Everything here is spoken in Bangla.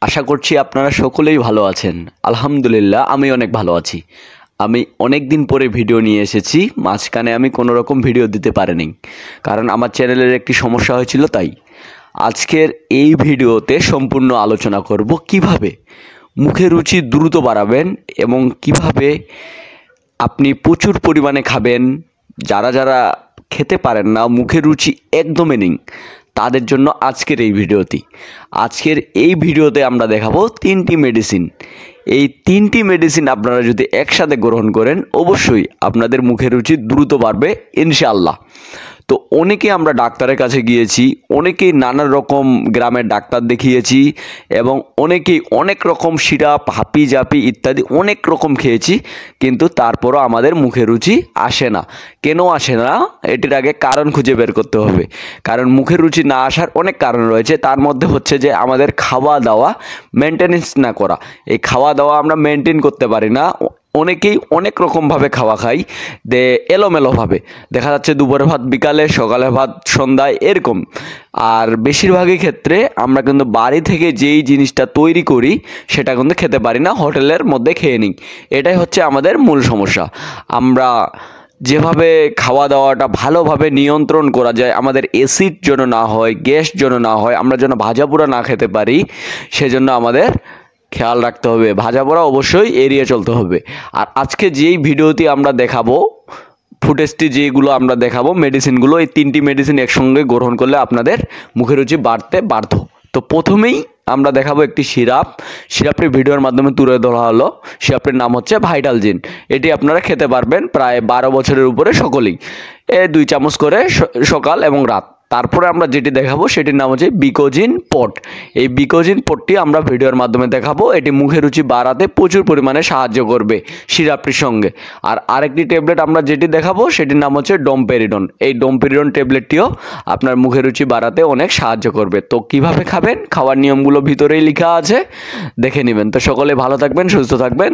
আশা করছি আপনারা সকলেই ভালো আছেন। আলহামদুলিল্লাহ আমি অনেক ভালো আছি। আমি অনেক দিন পরে ভিডিও নিয়ে এসেছি। মাঝখানে আমি কোনো রকম ভিডিও দিতে পারিনি, কারণ আমার চ্যানেলের একটি সমস্যা হয়েছিল। তাই আজকের এই ভিডিওতে সম্পূর্ণ আলোচনা করব কিভাবে মুখের রুচি দ্রুত বাড়াবেন এবং কিভাবে আপনি প্রচুর পরিমাণে খাবেন। যারা যারা খেতে পারেন না, মুখের রুচি একদমই নেই, তাদের জন্য আজকের এই ভিডিওতে আমরা দেখাবো 3টি মেডিসিন। এই 3টি মেডিসিন আপনারা যদি একসাথে গ্রহণ করেন, অবশ্যই আপনাদের মুখের রুচি দ্রুত বাড়বে ইনশাআল্লাহ। তো অনেকে আমরা ডাক্তারের কাছে গিয়েছি, অনেকেই নানা রকম গ্রামের ডাক্তার দেখিয়েছি এবং অনেকেই অনেক রকম সিরাপ, হাপি জাপি ইত্যাদি অনেক রকম খেয়েছি, কিন্তু তারপরও আমাদের মুখের রুচি আসে না। কেন আসে না, এটির আগে কারণ খুঁজে বের করতে হবে। কারণ মুখের রুচি না আসার অনেক কারণ রয়েছে। তার মধ্যে হচ্ছে যে আমাদের খাওয়া দাওয়া মেনটেনেন্স না করা। এই খাওয়া দাওয়া আমরা মেনটেন করতে পারি না। অনেকেই অনেক রকমভাবে খাওয়া খাই, এলোমেলোভাবে। দেখা যাচ্ছে দুপুরে ভাত বিকালে, সকালে ভাত সন্ধ্যায়, এরকম। আর বেশিরভাগই ক্ষেত্রে আমরা কিন্তু বাড়ি থেকে যেই জিনিসটা তৈরি করি সেটা কিন্তু খেতে পারি না, হোটেলের মধ্যে খেয়ে নিই। এটাই হচ্ছে আমাদের মূল সমস্যা। আমরা যেভাবে খাওয়া দাওয়াটা ভালোভাবে নিয়ন্ত্রণ করা যায়, আমাদের অ্যাসিড যেন না হয়, গ্যাস যেন না হয়, আমরা যেন ভাজাপোড়া না খেতে পারি, সেজন্য আমাদের খেয়াল রাখতে হবে। ভাজাপোড়া অবশ্যই এড়িয়ে চলতে হবে। আর আজকে যেই ভিডিওটি আমরা দেখাবো, ফুটেজটি যেগুলো আমরা দেখাবো, মেডিসিনগুলো, এই 3টি মেডিসিন একসঙ্গে গ্রহণ করলে আপনাদের মুখের রুচি বাড়তে বাধ্য। তো প্রথমেই আমরা দেখাবো একটি সিরাপটি ভিডিওর মাধ্যমে তুলে ধরা হলো। সিরাপটির নাম হচ্ছে ভাইটালজিন। এটি আপনারা খেতে পারবেন প্রায় 12 বছরের উপরে সকলেই, 2 চামচ করে সকাল এবং রাত। তারপরে আমরা যেটি দেখাবো সেটির নাম হচ্ছে বিকোজিন পট। এই বিকোজিন পটটি আমরা ভিডিওর মাধ্যমে দেখাবো। এটি মুখের রুচি বাড়াতে প্রচুর পরিমাণে সাহায্য করবে সিরাপটির সঙ্গে। আর আরেকটি ট্যাবলেট আমরা যেটি দেখাবো সেটির নাম হচ্ছে ডোমপেরিডন। এই ডোমপেরিডন ট্যাবলেটটিও আপনার মুখের রুচি বাড়াতে অনেক সাহায্য করবে। তো কিভাবে খাবেন, খাওয়ার নিয়মগুলো ভিতরেই লেখা আছে, দেখে নেবেন। তো সকলে ভালো থাকবেন, সুস্থ থাকবেন।